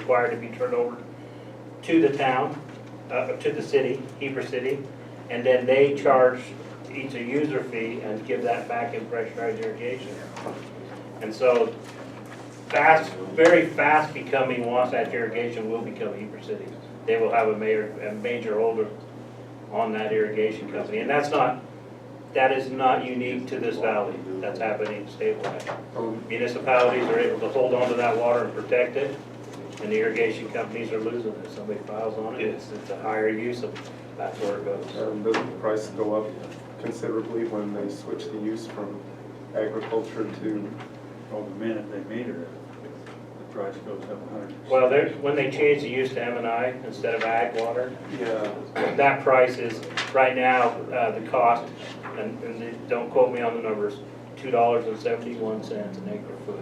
required to be turned over to the town, to the city, Heber City, and then they charge each a user fee and give that back in pressurized irrigation. And so very fast becoming Wasatch Irrigation will become Heber City. They will have a major holder on that irrigation company, and that is not unique to this valley. That's happening statewide. Municipalities are able to hold on to that water and protect it, and the irrigation companies are losing it. Somebody files on it, it's a higher use of, that's where it goes. Doesn't the price go up considerably when they switch the use from agriculture to? Well, the minute they meter it, the price goes up 100%. Well, when they change the use to M&I instead of ag water, Yeah. that price is, right now, the cost, and don't quote me on the numbers, $2.71 an acre foot.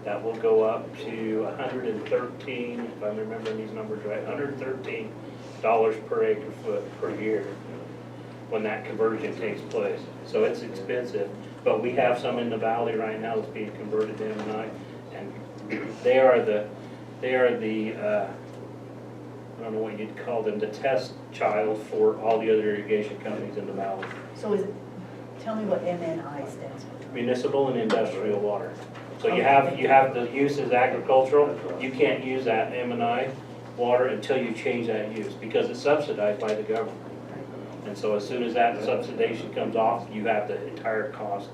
That will go up to 113, if I'm remembering these numbers right, $113 per acre foot per year when that conversion takes place. So it's expensive, but we have some in the valley right now that's being converted to M&I, and they are the I don't know what you'd call them, the test child for all the other irrigation companies in the valley. So tell me what MNI stands for. Municipal and industrial water. So you have the use as agricultural, you can't use that M&I water until you change that use, because it's subsidized by the government. And so as soon as that subsidization comes off, you have the entire cost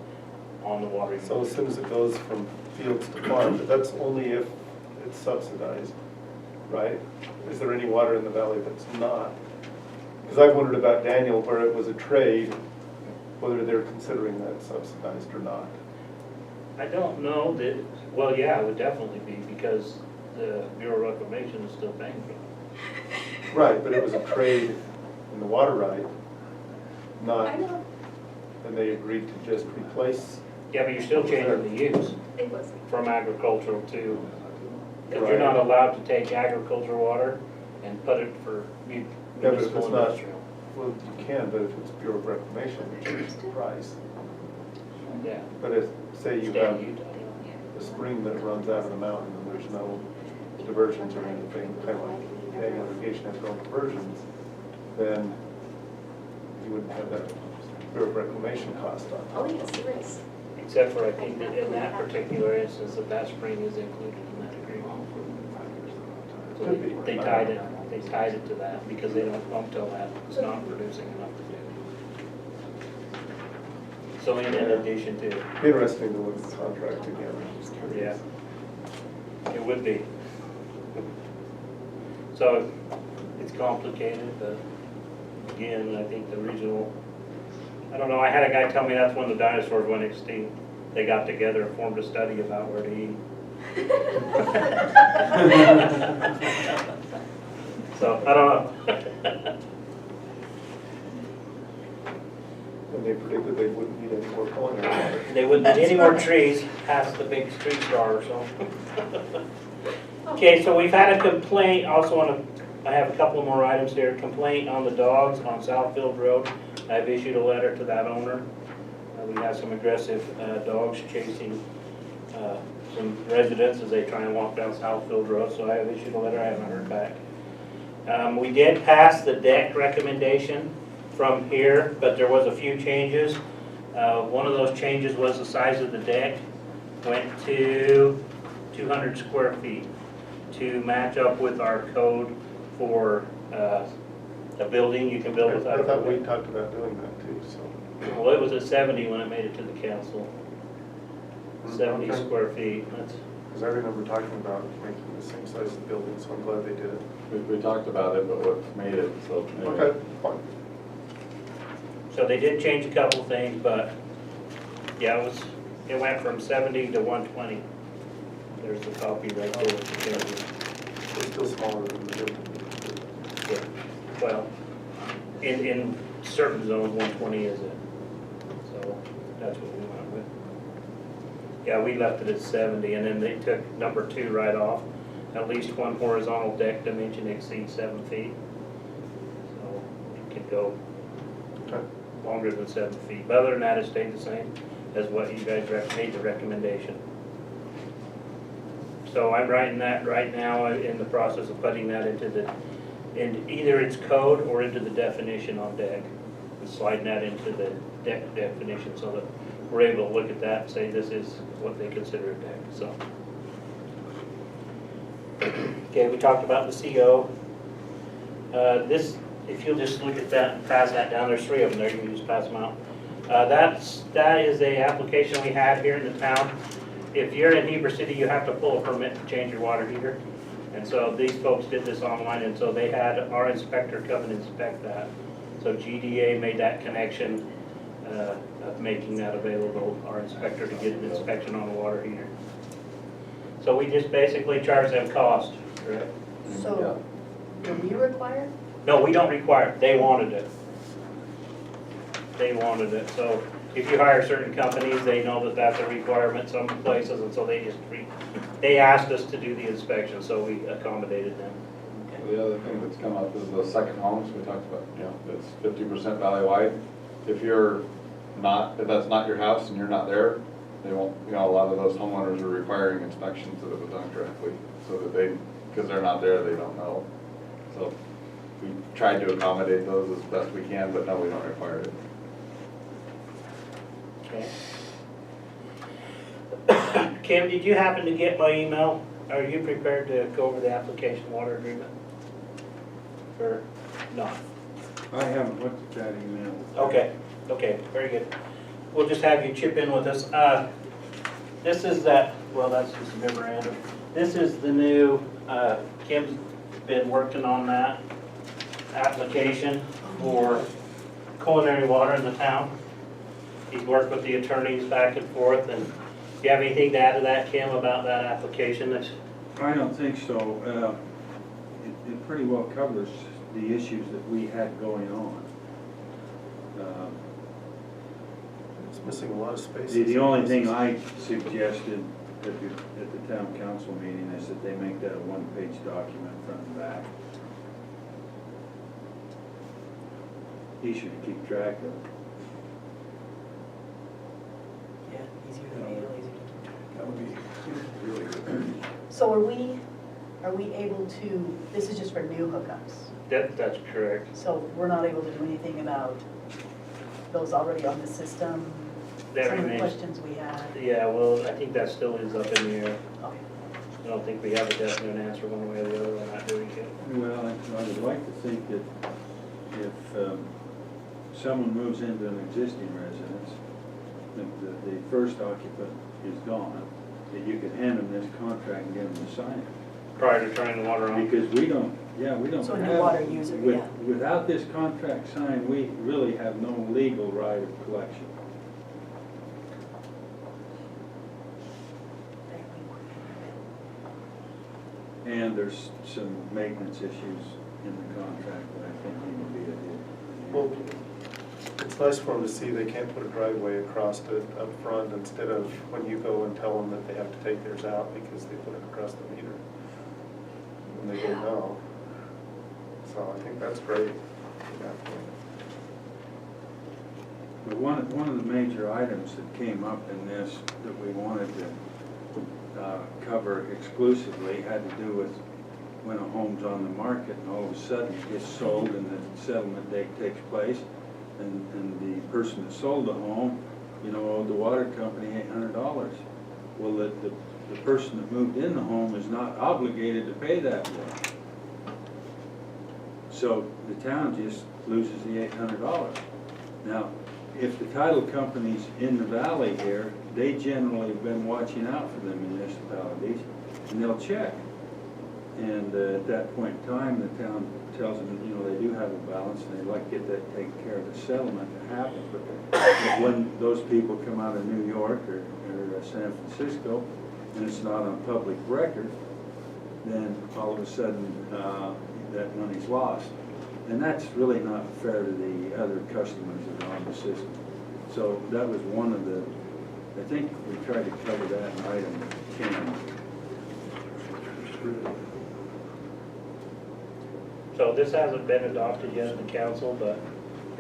on the water. So as soon as it goes from fields to farm, but that's only if it's subsidized, right? Is there any water in the valley that's not? Because I've wondered about Daniel, where it was a trade, whether they're considering that subsidized or not. I don't know that, well, yeah, it would definitely be, because the Bureau of Reclamation is still paying for it. Right, but it was a trade in the water right, not, I know, and they agreed to just replace. Yeah, but you're still changing the use it was, from agricultural to, because you're not allowed to take agricultural water and put it for Yeah, but if municipal it's not, industrial. well, you can, but if it's Bureau of Reclamation, you change the price. Yeah. But if, say you State have of Utah. a spring that runs out of the mountain and there's no diversions or anything, kind of like ag irrigation has no diversions, then you wouldn't have that Bureau of Reclamation cost on oh it. yes, there is. Except for, I think, that in that particular instance, that spring is included in that agreement. So Could be. they tied it to that, because they don't pump till that it's not producing enough to do. So in addition to, Interesting to look at the contract again. I'm just yeah, curious. it would be. So it's complicated, but again, I think the regional, I don't know, I had a guy tell me that's when the dinosaurs went extinct. They got together and formed a study about where to eat. So, I don't know. And they predicted they wouldn't need any more culinary water. They wouldn't need any more trees past the big street star, so. Okay, so we've had a complaint, also I have a couple more items here. Complaint on the dogs on Southfield Road. I've issued a letter to that owner. We have some aggressive dogs chasing some residents as they try and walk down Southfield Road, so I have issued a letter, I haven't heard back. We did pass the deck recommendation from here, but there was a few changes. One of those changes was the size of the deck went to 200 square feet to match up with our code for a building you can build without I a thought we permit. talked about doing that too, so. Well, it was at 70 when it made it to the council. 70 Okay. square feet, that's, Because I remember talking about making the same size of the building, so I'm glad they did it. We talked about it, but what made it, so. anyway. Okay, fine. so they did change a couple things, but yeah, it went from 70 to 120. There's the copy right there with the changes. It's still smaller than the building. Yeah. Well, in certain zones, 120 is it. So that's what we went with. Yeah, we left it at 70, and then they took number 2 right off. At least one horizontal deck dimension exceeds 7 feet. So it could go Okay. longer than 7 feet. But other than that, it stayed the same as what you guys made the recommendation. So I'm writing that right now in the process of putting that in either its code or into the definition on deck. And sliding that into the deck definition so that we're able to look at that and say this is what they consider a deck, so. Okay, we talked about the CO. This, if you'll just look at that and pass that down, there's 3 of them there, you can just pass them out. That is a application we have here in the town. If you're in Heber City, you have to pull a permit to change your water heater. And so these folks did this online, and so they had our inspector come and inspect that. So GDA made that connection of making that available, our inspector to get an inspection on a water heater. So we just basically charge them cost, correct? So, do we require? No, we don't require it, they wanted it. They wanted it, so if you hire certain companies, they know that that's a requirement some places, and so they asked us to do the inspection, so we accommodated them. The other thing that's come up is the second homes, we talked about, you know, it's 50% valley-wide. If that's not your house and you're not there, they won't, you know, a lot of those homeowners are requiring inspections that it was done correctly, so that because they're not there, they don't know. So we tried to accommodate those as best we can, but no, we don't require it. Okay. Kim, did you happen to get my email? Are you prepared to go over the application water agreement? Or not? I haven't looked at that email. Okay, very good. We'll just have you chip in with us. This is that, well, that's just a memorandum. This is the new, Kim's been working on that application for culinary water in the town. He's worked with the attorneys back and forth, and do you have anything to add to that, Kim, about that application? I don't think so. It pretty well covers the issues that we had going on. It's missing a lot of spaces. The only thing I suggested at the town council meeting is that they make that a one-page document front and back. Easier to keep track of. Yeah, easier to mail, easier to keep track. That would be really good. So are we able to, this is just for new hookups? That's correct. So we're not able to do anything about those already on the system? That Some of the remains- questions we had? Yeah, well, I think that still is up in the air. Okay. I don't think we have a definite answer one way or the other on that, do we, Kim? Well, I would like to think that if someone moves into an existing residence, the first occupant is gone, that you could hand them this contract and get them to sign it. Prior to turning the water on? Because we don't So a new have- water user, yeah. Without this contract signed, we really have no legal right of collection. And there's some maintenance issues in the contract that I think need to be adhered. Well, it's nice for them to see they can't put a driveway across it up front instead of when you go and tell them that they have to take theirs out because they put it across the meter. And they don't know. So I think that's great. But one of the major items that came up in this that we wanted to cover exclusively had to do with when a home's on the market and all of a sudden it gets sold and the settlement date takes place and the person that sold the home, you know, owed the water company $800. Well, the person that moved in the home is not obligated to pay that bill. So the town just loses the $800. Now, if the title company's in the valley here, they generally have been watching out for the municipalities, and they'll check. And at that point in time, the town tells them, you know, they do have a balance, and they'd like to get that taken care of, the settlement to happen. But when those people come out of New York or San Francisco, and it's not on public record, then all of a sudden, that money's lost. And that's really not fair to the other customers that are on the system. So that was one of the, I think we tried to cover that in item 10. So this hasn't been adopted yet at the council, but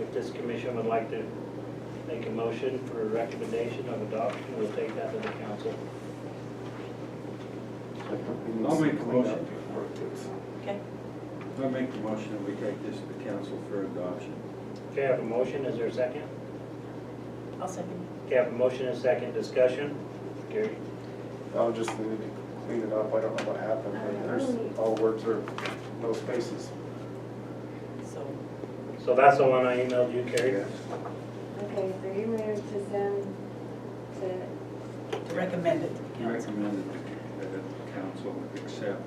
if this commission would like to make a motion for a recommendation of adoption, we'll take that to the council. I It needs I'll make to the clean up motion. before it gets- Okay, I make the motion that we take this to council for adoption. Okay, I have a motion, is there a second? I'll second. Okay, I have a motion and a second, discussion. Gary? I'll just need to clean it up, I don't know what happened, but there's, all words are no spaces. So, So that's the one I emailed you, Carrie? Okay, so you moved to send to, to recommend it to the council. Recommended that the council accept.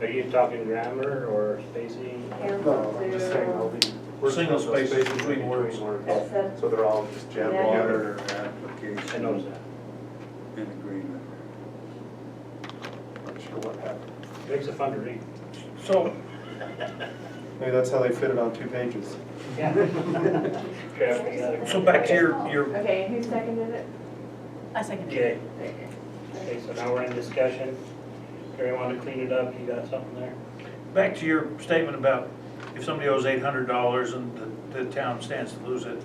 Are you talking grammar or spacing? No, I'm just saying all the. words Single have no spaces spaces between words. Accept. So they're all just jammed Yeah. together. Water I application noticed that. in agreement. Not sure what happened. Makes it fun to read. So, Maybe that's how they fit it on 2 pages. so back to your, Okay, who seconded it? I second it. Okay, okay, so now we're in discussion. Carrie, want to clean it up? You got something there? back to your statement about if somebody owes $800 and the town stands to lose it,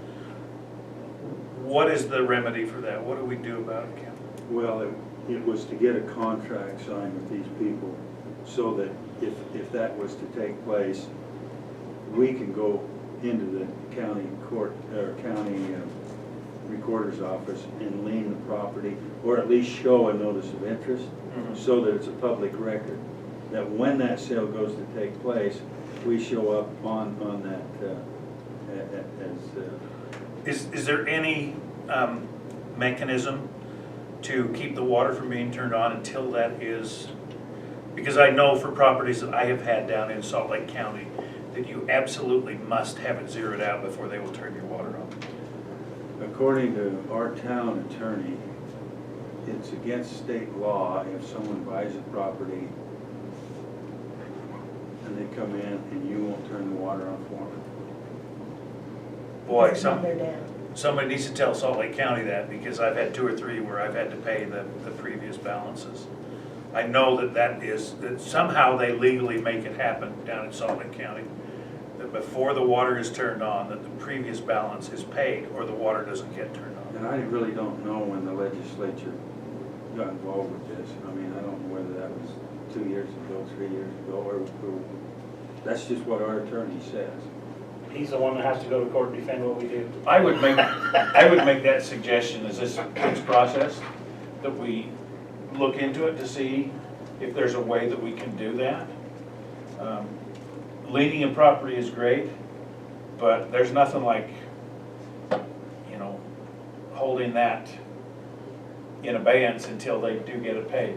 what is the remedy for that? What do we do about it, Ken? Well, it was to get a contract signed with these people so that if that was to take place, we can go into the county court, or county recorder's office and lien the property, or at least show a notice of interest, so that it's a public record. That when that sale goes to take place, we show up on that as, Is there any mechanism to keep the water from being turned on until that is, because I know for properties that I have had down in Salt Lake County, that you absolutely must have it zeroed out before they will turn your water on. according to our town attorney, it's against state law if someone buys a property and they come in and you won't turn the water on for them. Boy, It's not their dam. somebody needs to tell Salt Lake County that, because I've had 2 or 3 where I've had to pay the previous balances. I know that somehow they legally make it happen down in Salt Lake County, that before the water is turned on, that the previous balance is paid, or the water doesn't get turned on. And I really don't know when the legislature got involved with this. I mean, I don't know whether that was 2 years ago, 3 years ago, or that's just what our attorney says. He's the one that has to go to court and defend what we do. I would make that suggestion as this process, that we look into it to see if there's a way that we can do that. Leaning a property is great, but there's nothing like, holding that in abeyance until they do get it paid.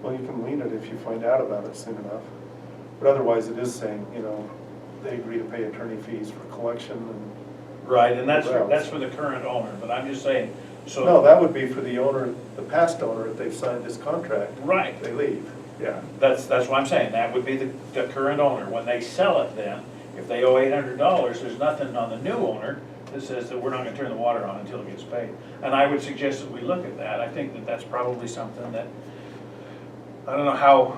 Well, you can lien it if you find out about it soon enough. But otherwise, it is saying, they agree to pay attorney fees for collection and, Right, and that's for the current owner, but I'm just saying, so. no, that would be for the owner, the past owner, if they've signed this contract. Right. They leave, yeah. That's what I'm saying, that would be the current owner. When they sell it then, if they owe $800, there's nothing on the new owner that says that we're not gonna turn the water on until it gets paid. And I would suggest that we look at that. I think that that's probably something that, I don't know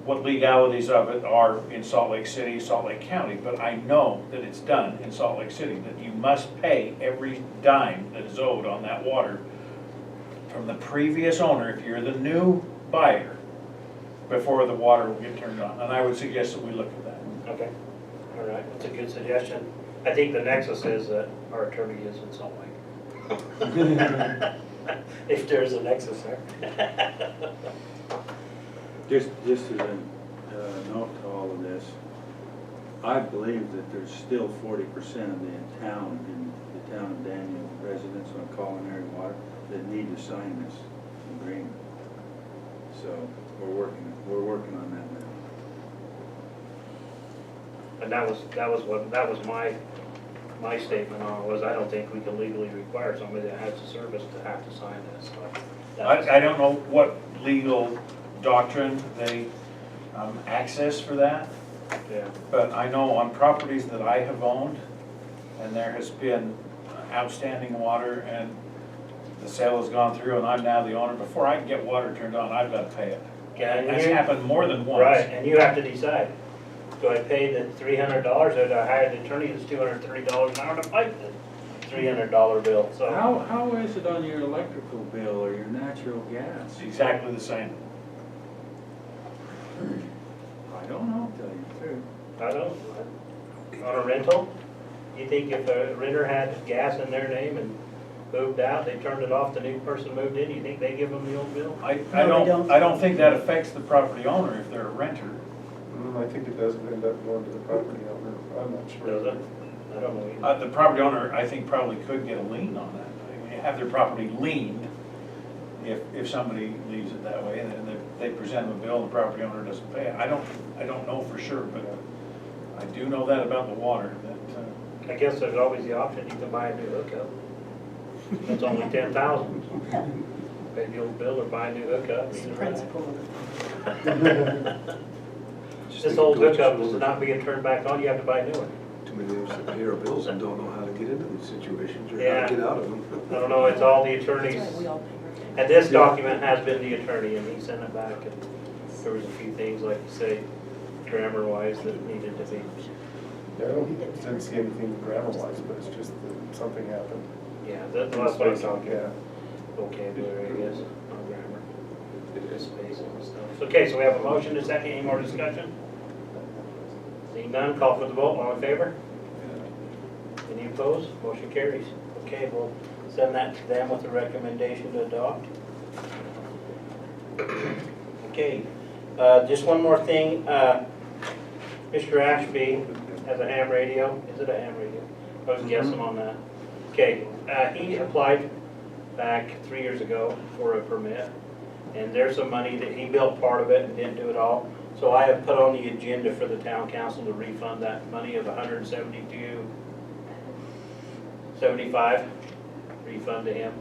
what legalities of it are in Salt Lake City, Salt Lake County, but I know that it's done in Salt Lake City, that you must pay every dime that is owed on that water from the previous owner, if you're the new buyer, before the water will get turned on. And I would suggest that we look at that. Okay, all right, that's a good suggestion. I think the nexus is that our attorney is in Salt Lake. If there's a nexus there. Just as a note to all of this, I believe that there's still 40% of the town, in the town of Daniel, residents on culinary water, that need to sign this agreement. So we're working on that now. And that was my statement on it, was I don't think we can legally require somebody that has the service to have to sign this. So that was- I don't know what legal doctrine they access for that, Yeah, but I know on properties that I have owned, and there has been outstanding water, and the sale has gone through, and I'm now the owner, before I can get water turned on, I've got to pay it. Can That's you- happened more than once. right, and you have to decide, do I pay the $300, or do I hire the attorney that's $230 an hour to fight the $300 bill? So How is it on your electrical bill or your natural gas? It's exactly the same. I don't know, to tell you the truth. I don't, on a rental, you think if a renter had gas in their name and moved out, they turned it off, the new person moved in, you think they give them the old bill? I No, they don't. I don't think that affects the property owner if they're a renter. I think it does end up going to the property owner, I'm not sure. Does it? I don't know either. The property owner, I think, probably could get a lien on that. I mean, have their property liened if somebody leaves it that way, and then they present them a bill, and the property owner doesn't pay it. I don't know for sure, but I do know that about the water, that, I guess there's always the option, you can buy a new hookup. It's only 10,000. Pay the old bill or buy a new hookup. It's the principle of it. This old hookup is not being turned back on, you have to buy a new one. Too many of us that pay our bills and don't know how to get into these situations or how Yeah. to get out of them. I don't know, it's all the That's attorneys. right, we all pay our And this document has been the attorney, and he sent it back, and there was a few things, like you say, grammar-wise, that needed to be. Yeah, I didn't see anything grammar-wise, but it's just that something happened. Yeah, that's what I'm talking Yeah. about. Vocabulary, I guess, on grammar. Just space and stuff. Okay, so we have a motion, and a second, any more discussion? Seeing none, call for the vote, all in favor? Any opposed? Motion carries. Okay, we'll send that to them with a recommendation to adopt. Okay, just one more thing, Mr. Ashby has a ham radio, is it a ham radio? I was guessing on that. Okay, he applied back 3 years ago for a permit, and there's some money that he built part of it and didn't do it all. So I have put on the agenda for the town council to refund that money of $172.75, refund to him,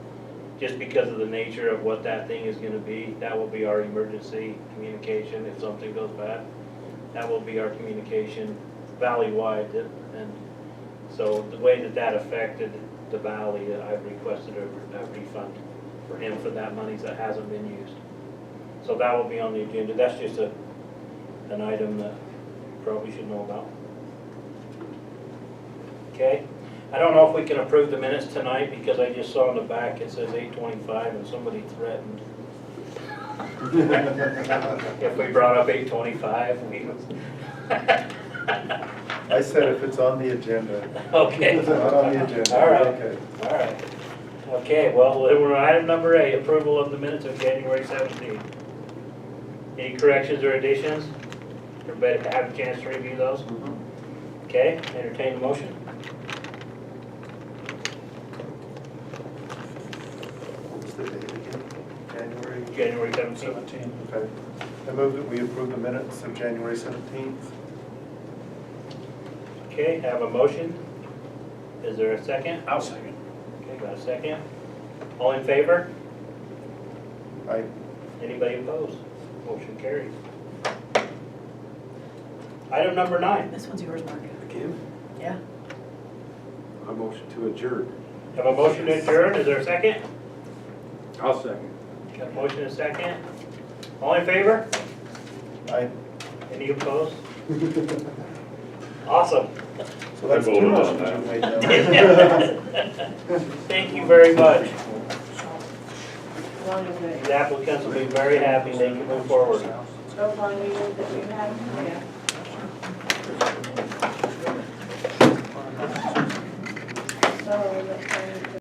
just because of the nature of what that thing is gonna be. That will be our emergency communication if something goes bad. That will be our communication valley-wide, and so the way that that affected the valley, I've requested a refund for him for that money that hasn't been used. So that will be on the agenda. That's just an item that you probably should know about. Okay, I don't know if we can approve the minutes tonight, because I just saw in the back it says 8:25 and somebody threatened. If we brought up 8:25, we. I said if it's on the agenda. Okay. It's not on the agenda. All right. Okay. All right. Okay, well, we're on item number 8, approval of the minutes of January 17th. Any corrections or additions? Everybody have a chance to review those? Okay, entertain the motion. What was the date again? January? January 17th. 17. Okay. I move that we approve the minutes of January 17th. Okay, have a motion. Is there a second? I'll second. Okay, got a second. All in favor? Aye. Anybody opposed? Motion carries. Item number 9. This one's yours, Mark. Again, Yeah? I motion to adjourn. Have a motion to adjourn. Is there a second? I'll second. Got a motion and a second. All in favor? Aye. Any opposed? Awesome. So that's two motions you made now. Thank you very much. As long as The applicants will be very happy they can move forward. those long meetings that we've had, yeah. So, let's